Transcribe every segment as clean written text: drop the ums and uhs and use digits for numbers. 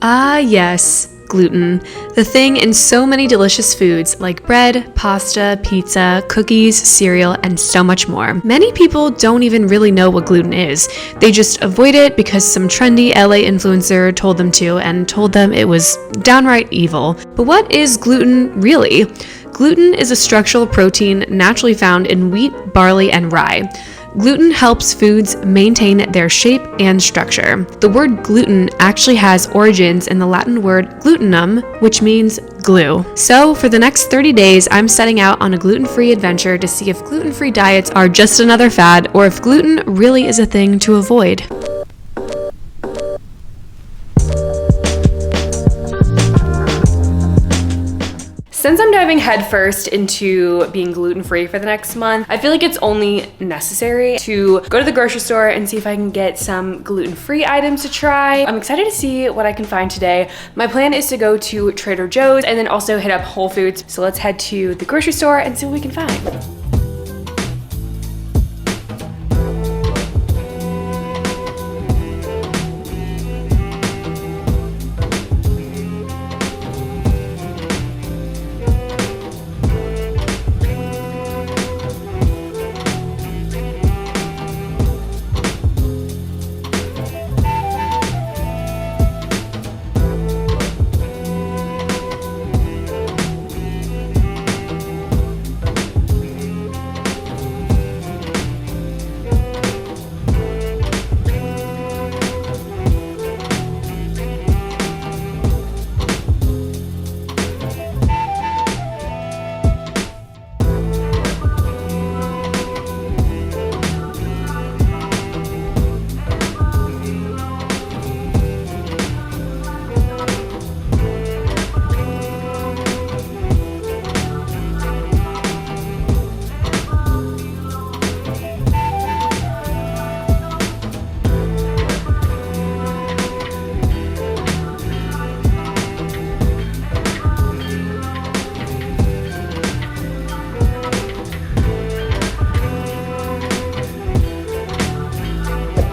Ah, yes, gluten. The thing in so many delicious foods like bread, pasta, pizza, cookies, cereal, and so much more. Many people don't even really know what gluten is. They just avoid it because some trendy LA influencer told them to and told them it was downright evil. But what is gluten really? Gluten is a structural protein naturally found in wheat, barley, and rye. Gluten helps foods maintain their shape and structure. The word gluten actually has origins in the Latin word glutenum, which means glue. So for the next 30 days, I'm setting out on a gluten-free adventure to see if gluten-free diets are just another fad or if gluten really is a thing to avoid. Since I'm diving headfirst into being gluten-free for the next month, I feel like it's only necessary to go to the grocery store and see if I can get some gluten-free items to try. I'm excited to see what I can find today. My plan is to go to Trader Joe's and then also hit up Whole Foods. So let's head to the grocery store and see what we can find.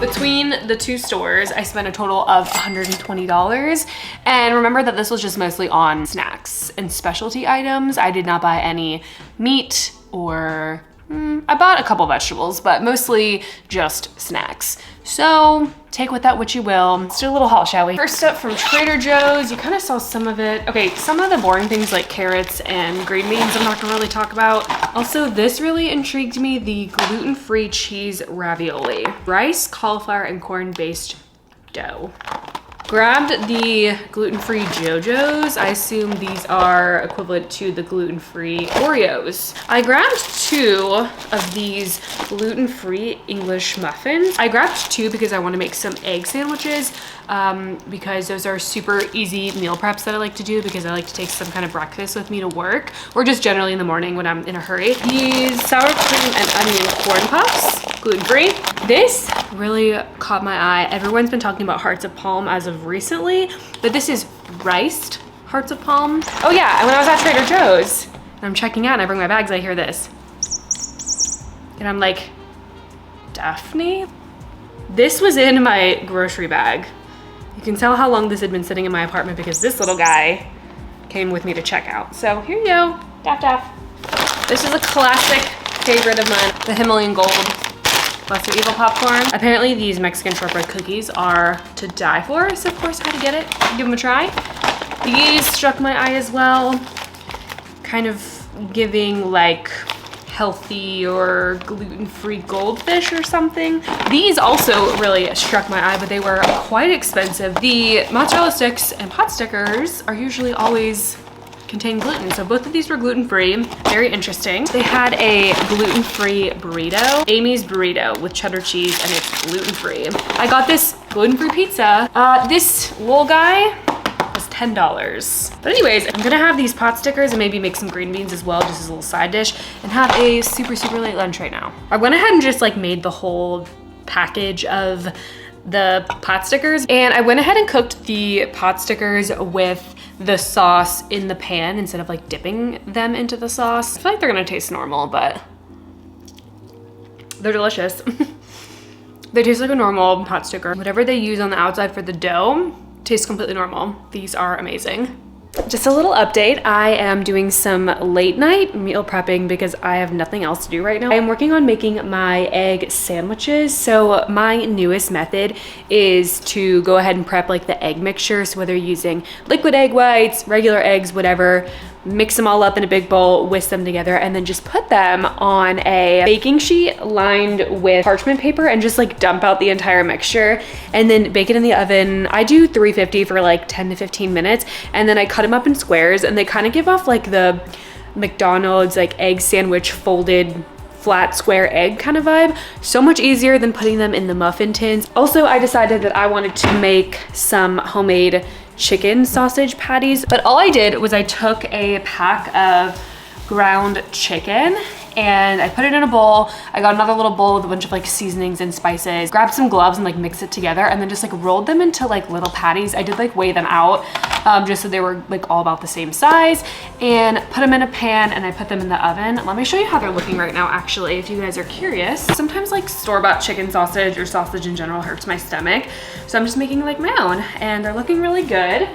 Between the two stores, I spent a total of $120. And remember that this was just mostly on snacks and specialty items. I did not buy any meat or I bought a couple vegetables, but mostly just snacks. So take with that what you will. Let's do a little haul, shall we? First up from Trader Joe's, you kind of saw some of it. Okay, some of the boring things like carrots and green beans I'm not gonna really talk about. Also, this really intrigued me, the gluten-free cheese ravioli. Rice, cauliflower, and corn-based dough. Grabbed the gluten-free JoJo's. I assume these are equivalent to the gluten-free Oreos. I grabbed 2 of these gluten-free English muffins. I grabbed 2 because I want to make some egg sandwiches because those are super easy meal preps that I like to do because I like to take some kind of breakfast with me to work or just generally in the morning when I'm in a hurry. These sour cream and onion corn puffs, gluten-free. This really caught my eye. Everyone's been talking about hearts of palm as of recently, but this is riced hearts of palm. Oh yeah, and when I was at Trader Joe's and I'm checking out and I bring my bags, I hear this. And I'm like, Daphne? This was in my grocery bag. You can tell how long this had been sitting in my apartment because this little guy came with me to check out. So here you go, Daph Daph. This is a classic favorite of mine, the Himalayan Gold Lesser Evil popcorn. Apparently these Mexican shortbread cookies are to die for, so of course I had to get it, give them a try. These struck my eye as well, kind of giving like healthy or gluten-free goldfish or something. These also really struck my eye, but they were quite expensive. The mozzarella sticks and pot stickers are usually always contain gluten, so both of these were gluten-free. Very interesting. They had a gluten-free burrito, Amy's burrito with cheddar cheese, and it's gluten-free. I got this gluten-free pizza. This little guy was $10. But anyways, I'm gonna have these pot stickers and maybe make some green beans as well, just as a little side dish, and have a super, super late lunch right now. I went ahead and just like made the whole package of the pot stickers, and I went ahead and cooked the pot stickers with the sauce in the pan instead of like dipping them into the sauce. I feel like they're gonna taste normal, but they're delicious. They taste like a normal pot sticker. Whatever they use on the outside for the dough Tastes completely normal. These are amazing. Just a little update. I am doing some late night meal prepping because I have nothing else to do right now. I'm working on making my egg sandwiches. So my newest method is to go ahead and prep like the egg mixture. So whether you're using liquid egg whites, regular eggs, whatever, mix them all up in a big bowl, whisk them together, and then just put them on a baking sheet lined with parchment paper and just like dump out the entire mixture and then bake it in the oven. I do 350 for like 10 to 15 minutes, and then I cut them up in squares, and they kind of give off like the McDonald's like egg sandwich folded flat square egg kind of vibe. So much easier than putting them in the muffin tins. Also, I decided that I wanted to make some homemade chicken sausage patties, but all I did was I took a pack of ground chicken and I put it in a bowl. I got another little bowl with a bunch of like seasonings and spices, grabbed some gloves and like mixed it together, and then just like rolled them into like little patties. I did like weigh them out just so they were like all about the same size, and put them in a pan, and I put them in the oven. Let me show you how they're looking right now, actually, if you guys are curious. Sometimes like store-bought chicken sausage or sausage in general hurts my stomach, so I'm just making like my own, and they're looking really good.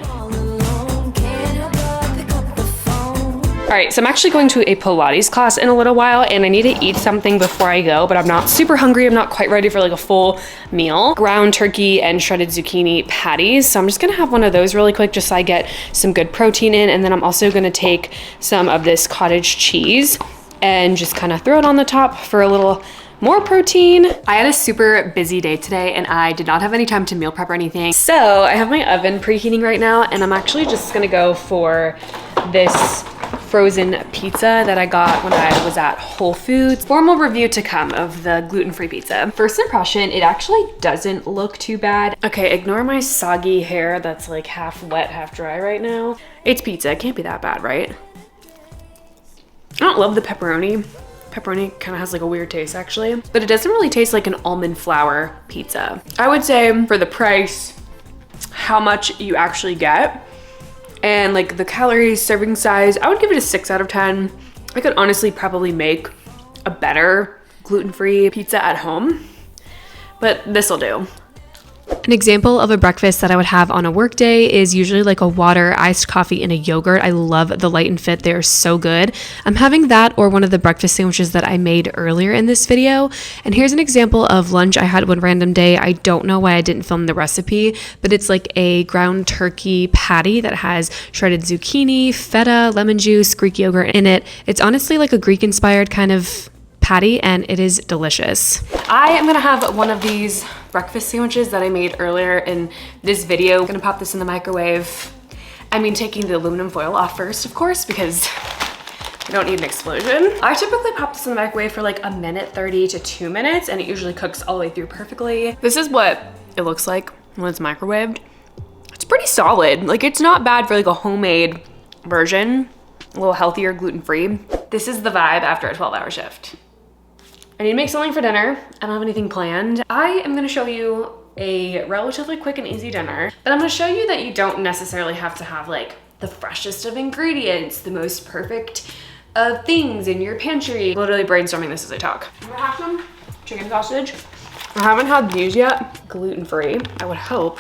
All right, so I'm actually going to a Pilates class in a little while, and I need to eat something before I go, but I'm not super hungry. I'm not quite ready for like a full meal. Ground turkey and shredded zucchini patties. So I'm just gonna have one of those really quick just so I get some good protein in, and then I'm also gonna take some of this cottage cheese and just kind of throw it on the top for a little more protein. I had a super busy day today and I did not have any time to meal prep or anything. So I have my oven preheating right now, and I'm actually just gonna go for this frozen pizza that I got when I was at Whole Foods. Formal review to come of the gluten-free pizza. First impression, it actually doesn't look too bad. Okay, ignore my soggy hair that's like half wet, half dry right now. It's pizza, it can't be that bad, right? I don't love the pepperoni. Pepperoni kind of has like a weird taste actually, but it doesn't really taste like an almond flour pizza. I would say for the price, how much you actually get, and like the calories, serving size, I would give it a 6 out of 10. I could honestly probably make a better gluten-free pizza at home, but this'll do. An example of a breakfast that I would have on a work day is usually like a water, iced coffee, and a yogurt. I love the Light and Fit. They're so good. I'm having that or one of the breakfast sandwiches that I made earlier in this video. And here's an example of lunch I had one random day. I don't know why I didn't film the recipe, but it's like a ground turkey patty that has shredded zucchini, feta, lemon juice, Greek yogurt in it. It's honestly like a Greek-inspired kind of patty, and it is delicious. I am gonna have one of these breakfast sandwiches that I made earlier in this video. I'm gonna pop this in the microwave. I mean, taking the aluminum foil off first, of course, because I don't need an explosion. I typically pop this in the microwave for like 1:30 to 2 minutes, and it usually cooks all the way through perfectly. This is what it looks like when it's microwaved. It's pretty solid. Like, it's not bad for like a homemade version, a little healthier, gluten-free. This is the vibe after a 12-hour shift. I need to make something for dinner. I don't have anything planned. I am gonna show you a relatively quick and easy dinner, but I'm gonna show you that you don't necessarily have to have like the freshest of ingredients, the most perfect of things in your pantry. Literally brainstorming this as I talk. I'm gonna have some chicken sausage. I haven't had these yet. Gluten-free, I would hope.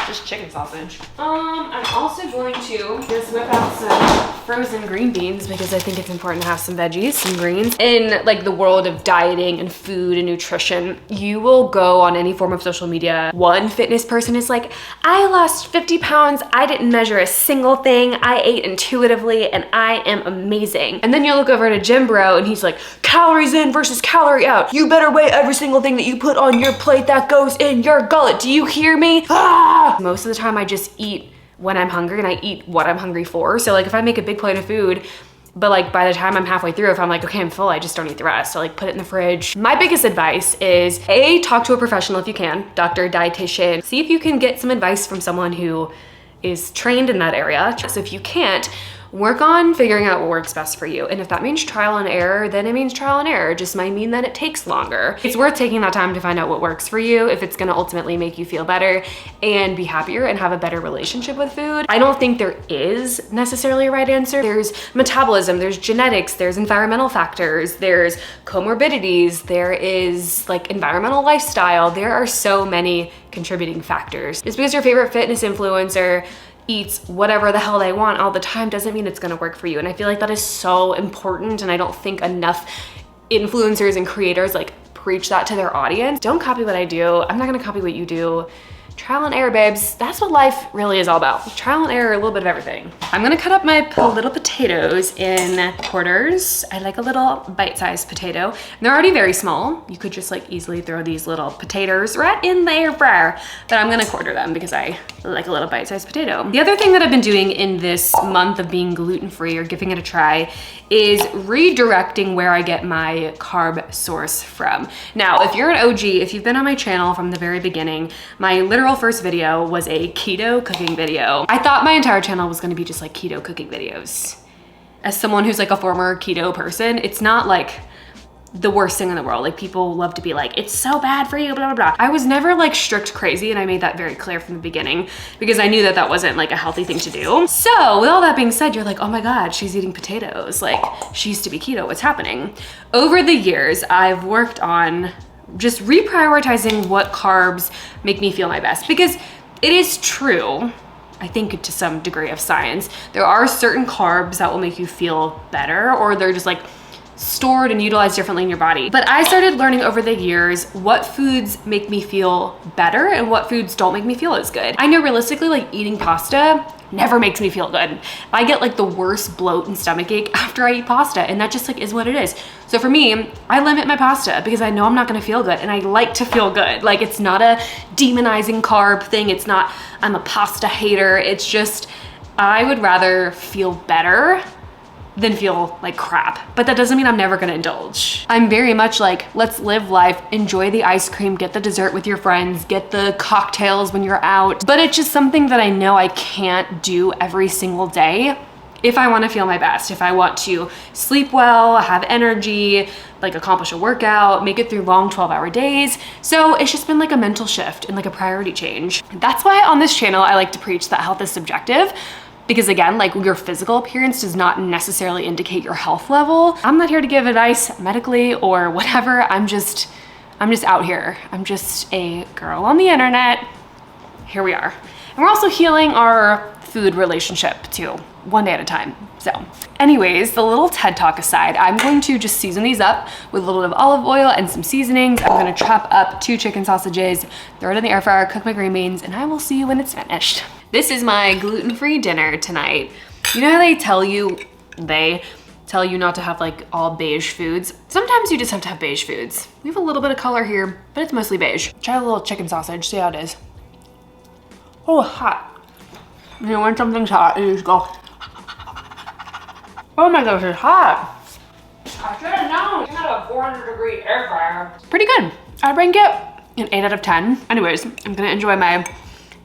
Just chicken sausage. I'm also going to just whip out some frozen green beans because I think it's important to have some veggies, some greens. In like the world of dieting and food and nutrition, you will go on any form of social media. One fitness person is like, I lost 50 pounds. I didn't measure a single thing. I ate intuitively and I am amazing. And then you look over at a gym bro and he's like, calories in versus calorie out. You better weigh every single thing that you put on your plate that goes in your gullet. Do you hear me? Ah! Most of the time I just eat when I'm hungry, and I eat what I'm hungry for. So like if I make a big plate of food, but like by the time I'm halfway through, if I'm like, okay, I'm full, I just don't eat the rest. So like put it in the fridge. My biggest advice is A, talk to a professional if you can, doctor, dietitian. See if you can get some advice from someone who is trained in that area. So if you can't, work on figuring out what works best for you. And if that means trial and error, then it means trial and error. It just might mean that it takes longer. It's worth taking that time to find out what works for you, if it's gonna ultimately make you feel better and be happier and have a better relationship with food. I don't think there is necessarily a right answer. There's metabolism, there's genetics, there's environmental factors, there's comorbidities, there is like environmental lifestyle. There are so many contributing factors. Just because your favorite fitness influencer eats whatever the hell they want all the time doesn't mean it's gonna work for you. And I feel like that is so important, and I don't think enough influencers and creators like preach that to their audience. Don't copy what I do. I'm not gonna copy what you do. Trial and error, babes. That's what life really is all about. Trial and error, a little bit of everything. I'm gonna cut up my little potatoes in quarters. I like a little bite-sized potato. And they're already very small. You could just like easily throw these little potatoes right in the air fryer, but I'm gonna quarter them because I like a little bite-sized potato. The other thing that I've been doing in this month of being gluten-free or giving it a try is redirecting where I get my carb source from. Now, if you're an OG, if you've been on my channel from the very beginning, my literal first video was a keto cooking video. I thought my entire channel was gonna be just like keto cooking videos. As someone who's like a former keto person, it's not like the worst thing in the world. Like people love to be like, it's so bad for you, blah, blah, blah. I was never like strict crazy, and I made that very clear from the beginning because I knew that that wasn't like a healthy thing to do. So with all that being said, you're like, oh my God, she's eating potatoes. Like she used to be keto, what's happening? Over the years, I've worked on just reprioritizing what carbs make me feel my best, because it is true, I think to some degree of science, there are certain carbs that will make you feel better, or they're just like stored and utilized differently in your body. But I started learning over the years what foods make me feel better and what foods don't make me feel as good. I know realistically, like eating pasta never makes me feel good. I get like the worst bloat and stomach ache after I eat pasta, and that just like is what it is. So for me, I limit my pasta because I know I'm not gonna feel good, and I like to feel good. Like it's not a demonizing carb thing. It's not, I'm a pasta hater. It's just, I would rather feel better than feel like crap. But that doesn't mean I'm never gonna indulge. I'm very much like, let's live life, enjoy the ice cream, get the dessert with your friends, get the cocktails when you're out. But it's just something that I know I can't do every single day if I wanna feel my best, if I want to sleep well, have energy, like accomplish a workout, make it through long 12-hour days. So it's just been like a mental shift and like a priority change. That's why on this channel, I like to preach that health is subjective. Because again, like your physical appearance does not necessarily indicate your health level. I'm not here to give advice medically or whatever. I'm just out here. I'm just a girl on the internet. Here we are. And we're also healing our food relationship too, one day at a time. So anyways, the little TED Talk aside, I'm going to just season these up with a little bit of olive oil and some seasonings. I'm gonna chop up 2 chicken sausages, throw it in the air fryer, cook my green beans, and I will see you when it's finished. This is my gluten-free dinner tonight. You know how they tell you not to have like all beige foods? Sometimes you just have to have beige foods. We have a little bit of color here, but it's mostly beige. Try a little chicken sausage, see how it is. Oh, hot. You know, when something's hot, you just go. Oh my gosh, it's hot. I should have known. You had a 400-degree air fryer. Pretty good. I'd rank it an 8 out of 10. Anyways, I'm gonna enjoy my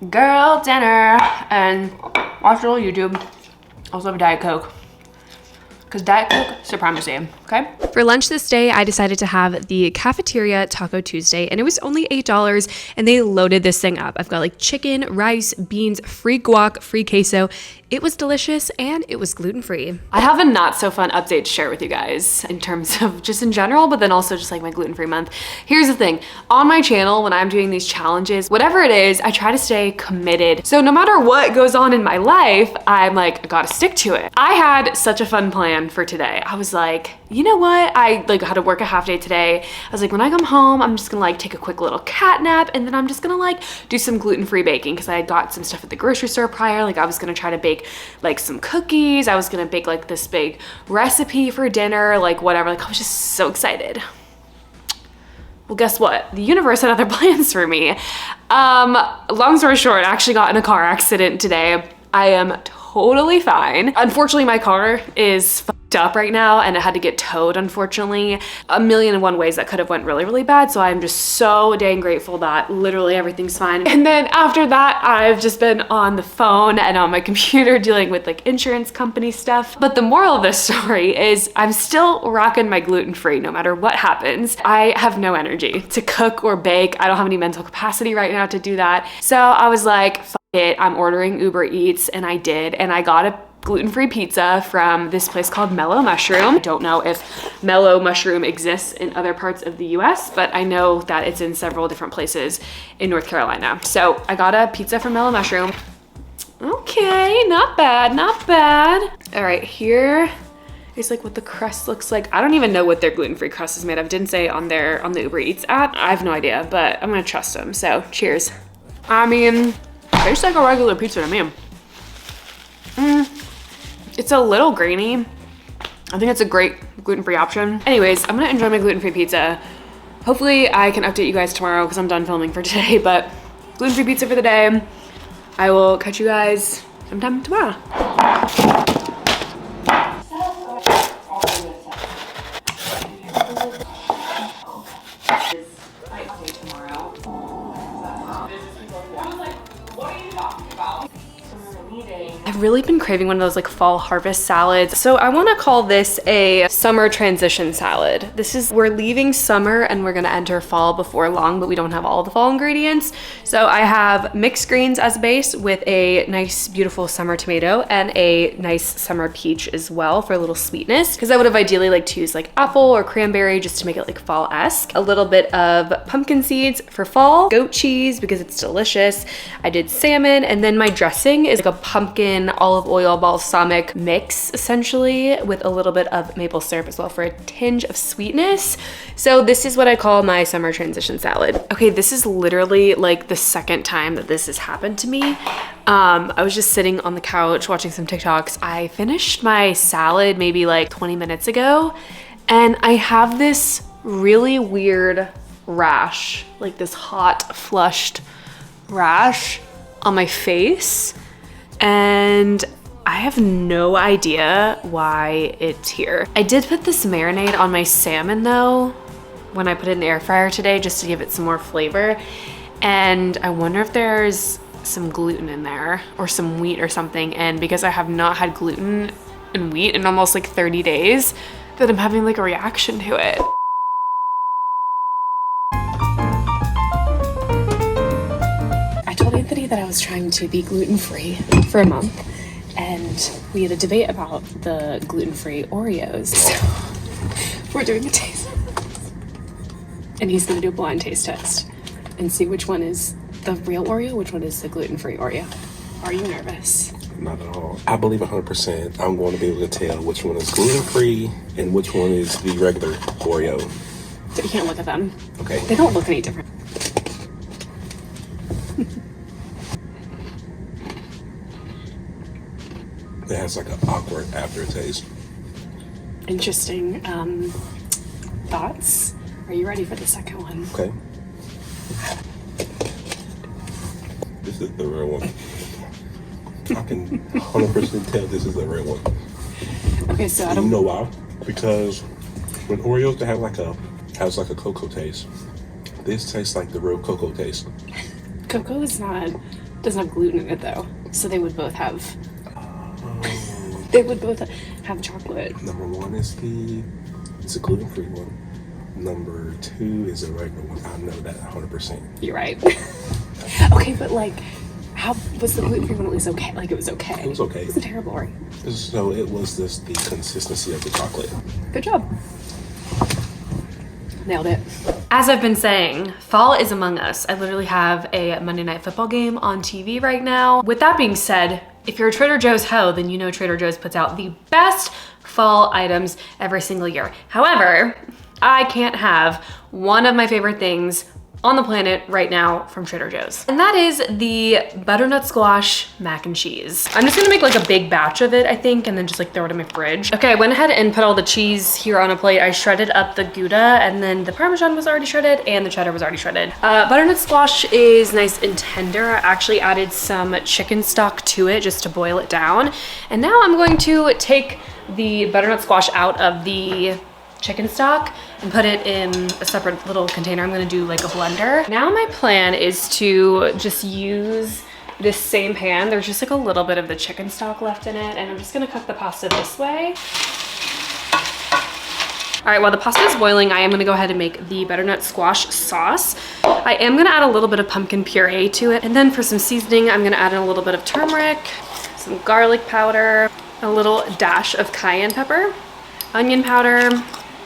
girl dinner and watch a little YouTube. Also have a Diet Coke, because Diet Coke, supremacy, okay? For lunch this day, I decided to have the Cafeteria Taco Tuesday, and it was only $8, and they loaded this thing up. I've got like chicken, rice, beans, free guac, free queso. It was delicious, and it was gluten-free. I have a not so fun update to share with you guys in terms of just in general, but then also just like my gluten-free month. Here's the thing, on my channel, when I'm doing these challenges, whatever it is, I try to stay committed. So no matter what goes on in my life, I'm like, I gotta stick to it. I had such a fun plan for today. I was like, you know what? I like had to work a half day today. I was like, when I come home, I'm just gonna like take a quick little cat nap, and then I'm just gonna like do some gluten-free baking, because I had got some stuff at the grocery store prior. Like I was gonna try to bake like some cookies. I was gonna bake like this big recipe for dinner, like whatever. Like I was just so excited. Well, guess what? The universe had other plans for me. Long story short, I actually got in a car accident today. I am totally fine. Unfortunately, my car is fucked soaked up right now and it had to get towed, unfortunately. A million and one ways that could have went really, really bad. So I'm just so dang grateful that literally everything's fine. And then after that, I've just been on the phone and on my computer dealing with like insurance company stuff. But the moral of this story is I'm still rocking my gluten-free no matter what happens. I have no energy to cook or bake. I don't have any mental capacity right now to do that. So I was like, fuck it, I'm ordering Uber Eats, and I did. And I got a gluten-free pizza from this place called Mellow Mushroom. I don't know if Mellow Mushroom exists in other parts of the US, but I know that it's in several different places in North Carolina. So I got a pizza from Mellow Mushroom. Okay, not bad, not bad. All right, here is like what the crust looks like. I don't even know what their gluten-free crust is made of. Didn't say on the Uber Eats app. I have no idea, but I'm gonna trust them. So cheers. I mean, tastes like a regular pizza to me. It's a little grainy. I think it's a great gluten-free option. Anyways, I'm gonna enjoy my gluten-free pizza. Hopefully I can update you guys tomorrow because I'm done filming for today, but gluten-free pizza for the day. I will catch you guys sometime tomorrow. I've really been craving one of those like fall harvest salads. So I want to call this a summer transition salad. We're leaving summer and we're gonna enter fall before long, but we don't have all the fall ingredients. So I have mixed greens as a base with a nice, beautiful summer tomato and a nice summer peach as well for a little sweetness. Because I would have ideally liked to use like apple or cranberry just to make it like fall-esque. A little bit of pumpkin seeds for fall, goat cheese because it's delicious. I did salmon, and then my dressing is like a pumpkin olive oil balsamic mix essentially with a little bit of maple syrup as well for a tinge of sweetness. So this is what I call my summer transition salad. Okay, this is literally like the second time that this has happened to me. I was just sitting on the couch watching some TikToks. I finished my salad maybe like 20 minutes ago, and I have this really weird rash, like this hot flushed rash on my face. And I have no idea why it's here. I did put this marinade on my salmon though, when I put it in the air fryer today, just to give it some more flavor. And I wonder if there's some gluten in there or some wheat or something. And because I have not had gluten and wheat in almost like 30 days, that I'm having like a reaction to it. I told Anthony that I was trying to be gluten-free for a month, and we had a debate about the gluten-free Oreos. So we're doing a taste test, and he's gonna do a blind taste test and see which one is the real Oreo, which one is the gluten-free Oreo. Are you nervous? Not at all. I believe 100% I'm going to be able to tell which one is gluten-free and which one is the regular Oreo. You can't look at them. Okay. They don't look any different. It has like an awkward aftertaste. Interesting. Thoughts? Are you ready for the second one? Okay. This is the real one. I can 100% tell this is the real one. Okay, so I You don't know why? Because when Oreos has like a cocoa taste, this tastes like the real cocoa taste. Cocoa doesn't have gluten in it though, so they would both have. They would both have chocolate. Number one is it's a gluten-free one. Number two is a regular one. I know that 100%. You're right. Okay, but like, how was the gluten-free one at least okay? Like, it was okay. It was okay. It wasn't terrible, right? So it was just the consistency of the chocolate. Good job. Nailed it. As I've been saying, fall is among us. I literally have a Monday Night Football game on TV right now. With that being said, if you're a Trader Joe's hoe, then you know Trader Joe's puts out the best fall items every single year. However, I can't have one of my favorite things on the planet right now from Trader Joe's. And that is the butternut squash mac and cheese. I'm just gonna make like a big batch of it, I think, and then just like throw it in my fridge. Okay, I went ahead and put all the cheese here on a plate. I shredded up the Gouda, and then the Parmesan was already shredded and the cheddar was already shredded. Butternut squash is nice and tender. I actually added some chicken stock to it just to boil it down. And now I'm going to take the butternut squash out of the chicken stock and put it in a separate little container. I'm gonna do like a blender. Now my plan is to just use this same pan. There's just like a little bit of the chicken stock left in it, and I'm just gonna cook the pasta this way. All right, while the pasta is boiling, I am gonna go ahead and make the butternut squash sauce. I am gonna add a little bit of pumpkin puree to it, and then for some seasoning, I'm gonna add in a little bit of turmeric, some garlic powder, a little dash of cayenne pepper, onion powder,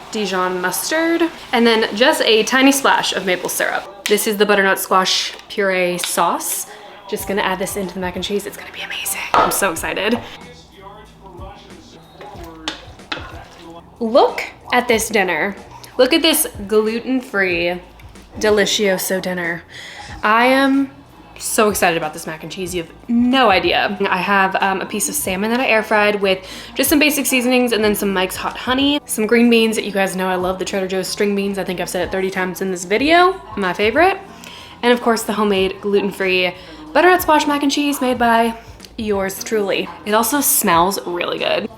Dijon mustard, and then just a tiny splash of maple syrup. This is the butternut squash puree sauce. Just gonna add this into the mac and cheese. It's gonna be amazing. I'm so excited. Look at this dinner. Look at this gluten-free, delicioso dinner. I am so excited about this mac and cheese. You have no idea. I have a piece of salmon that I air fried with just some basic seasonings, and then some Mike's Hot Honey, some green beans. You guys know I love the Trader Joe's string beans. I think I've said it 30 times in this video, my favorite. And of course the homemade gluten-free butternut squash mac and cheese made by yours truly. It also smells really good.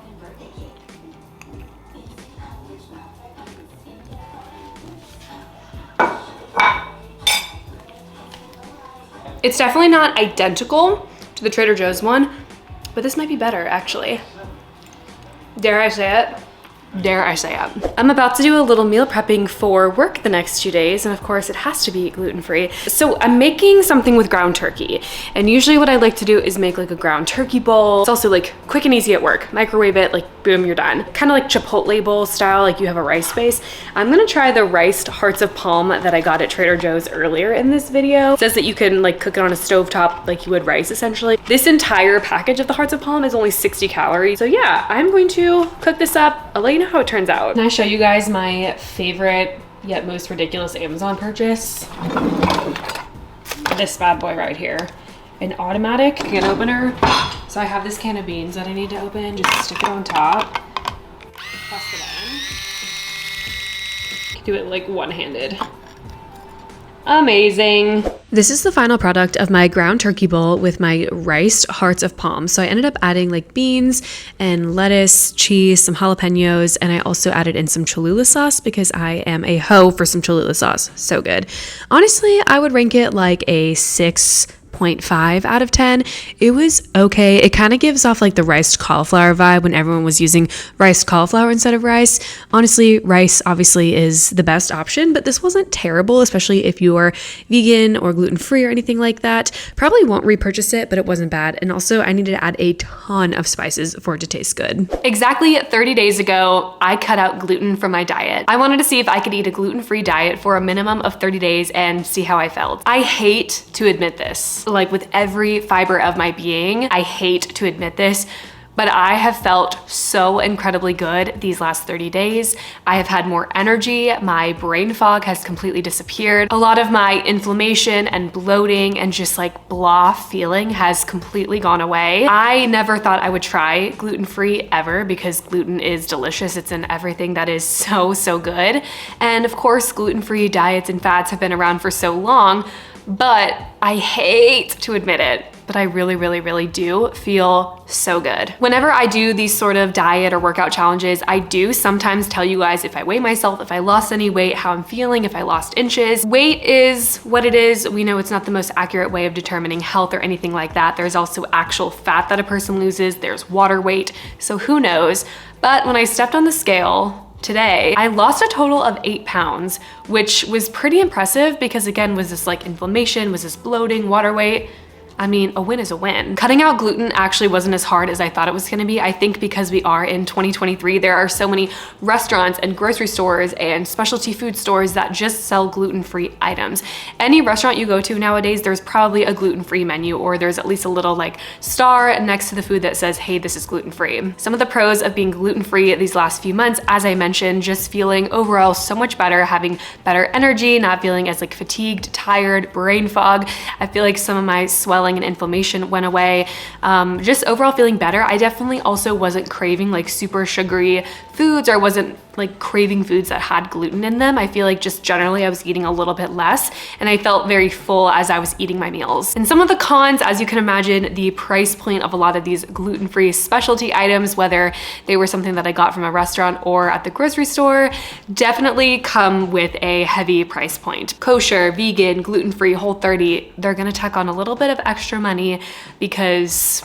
It's definitely not identical to the Trader Joe's one, but this might be better actually. Dare I say it? Dare I say it. I'm about to do a little meal prepping for work the next 2 days, and of course it has to be gluten-free. So I'm making something with ground turkey, and usually what I like to do is make like a ground turkey bowl. It's also like quick and easy at work. Microwave it, like boom, you're done. Kind of like Chipotle bowl style, like you have a rice base. I'm gonna try the riced hearts of palm that I got at Trader Joe's earlier in this video. It says that you can like cook it on a stovetop like you would rice essentially. This entire package of the hearts of palm is only 60 calories. So yeah, I'm going to cook this up. I'll let you know how it turns out. Can I show you guys my favorite yet most ridiculous Amazon purchase? This bad boy right here. An automatic can opener. So I have this can of beans that I need to open. Just stick it on top. Press the button. Do it like one-handed. Amazing. This is the final product of my ground turkey bowl with my riced hearts of palm. So I ended up adding like beans and lettuce, cheese, some jalapenos, and I also added in some Cholula sauce because I am a hoe for some Cholula sauce. So good. Honestly, I would rank it like a 6.5 out of 10. It was okay. It kind of gives off like the riced cauliflower vibe when everyone was using riced cauliflower instead of rice. Honestly, rice obviously is the best option, but this wasn't terrible, especially if you are vegan or gluten-free or anything like that. Probably won't repurchase it, but it wasn't bad. And also I needed to add a ton of spices for it to taste good. Exactly 30 days ago, I cut out gluten from my diet. I wanted to see if I could eat a gluten-free diet for a minimum of 30 days and see how I felt. I hate to admit this. Like with every fiber of my being, I hate to admit this, but I have felt so incredibly good these last 30 days. I have had more energy. My brain fog has completely disappeared. A lot of my inflammation and bloating and just like blah feeling has completely gone away. I never thought I would try gluten-free ever because gluten is delicious. It's in everything that is so, so good. And of course, gluten-free diets and fads have been around for so long, but I hate to admit it, but I really, really, really do feel so good. Whenever I do these sort of diet or workout challenges, I do sometimes tell you guys if I weigh myself, if I lost any weight, how I'm feeling, if I lost inches. Weight is what it is. We know it's not the most accurate way of determining health or anything like that. There's also actual fat that a person loses. There's water weight, so who knows? But when I stepped on the scale today, I lost a total of 8 pounds, which was pretty impressive because again, was this like inflammation, was this bloating, water weight? I mean, a win is a win. Cutting out gluten actually wasn't as hard as I thought it was gonna be. I think because we are in 2023, there are so many restaurants and grocery stores and specialty food stores that just sell gluten-free items. Any restaurant you go to nowadays, there's probably a gluten-free menu, or there's at least a little like star next to the food that says, hey, this is gluten-free. Some of the pros of being gluten-free these last few months, as I mentioned, just feeling overall so much better, having better energy, not feeling as like fatigued, tired, brain fog. I feel like some of my swelling and inflammation went away. Just overall feeling better. I definitely also wasn't craving like super sugary foods, or wasn't like craving foods that had gluten in them. I feel like just generally I was eating a little bit less, and I felt very full as I was eating my meals. And some of the cons, as you can imagine, the price point of a lot of these gluten-free specialty items, whether they were something that I got from a restaurant or at the grocery store, definitely come with a heavy price point. Kosher, vegan, gluten-free, Whole30, they're gonna tack on a little bit of extra money because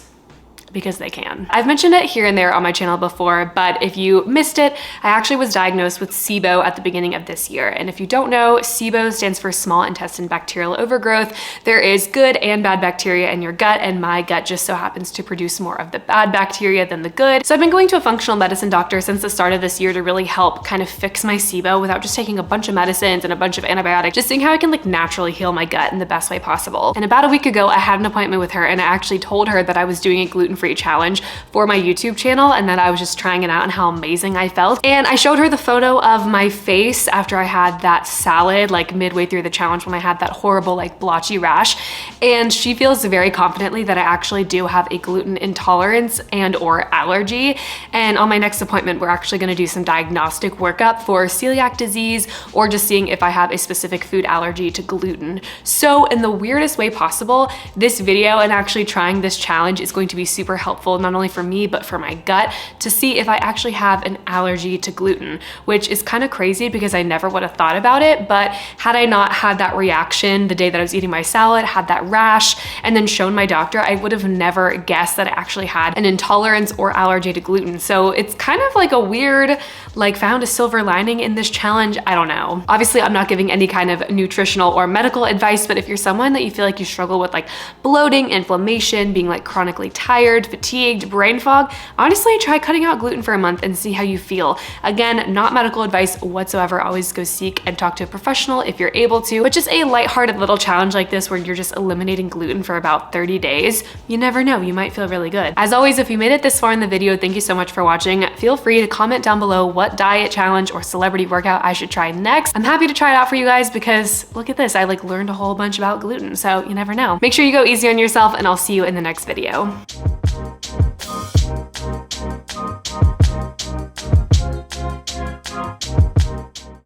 they can. I've mentioned it here and there on my channel before, but if you missed it, I actually was diagnosed with SIBO at the beginning of this year. And if you don't know, SIBO stands for small intestine bacterial overgrowth. There is good and bad bacteria in your gut, and my gut just so happens to produce more of the bad bacteria than the good. So I've been going to a functional medicine doctor since the start of this year to really help kind of fix my SIBO without just taking a bunch of medicines and a bunch of antibiotics, just seeing how I can like naturally heal my gut in the best way possible. And about a week ago, I had an appointment with her, and I actually told her that I was doing a gluten-free challenge for my YouTube channel, and that I was just trying it out and how amazing I felt. And I showed her the photo of my face after I had that salad, like midway through the challenge when I had that horrible like blotchy rash. And she feels very confidently that I actually do have a gluten intolerance and or allergy. And on my next appointment, we're actually gonna do some diagnostic workup for celiac disease, or just seeing if I have a specific food allergy to gluten. So in the weirdest way possible, this video and actually trying this challenge is going to be super helpful, not only for me, but for my gut, to see if I actually have an allergy to gluten, which is kind of crazy because I never would have thought about it. But had I not had that reaction the day that I was eating my salad, had that rash, and then shown my doctor, I would have never guessed that I actually had an intolerance or allergy to gluten. So it's kind of like a weird, like found a silver lining in this challenge. I don't know. Obviously, I'm not giving any kind of nutritional or medical advice, but if you're someone that you feel like you struggle with like bloating, inflammation, being like chronically tired, fatigued, brain fog, honestly try cutting out gluten for a month and see how you feel. Again, not medical advice whatsoever. Always go seek and talk to a professional if you're able to, but just a lighthearted little challenge like this where you're just eliminating gluten for about 30 days. You never know, you might feel really good. As always, if you made it this far in the video, thank you so much for watching. Feel free to comment down below what diet challenge or celebrity workout I should try next. I'm happy to try it out for you guys because look at this, I like learned a whole bunch about gluten, so you never know. Make sure you go easy on yourself, and I'll see you in the next video.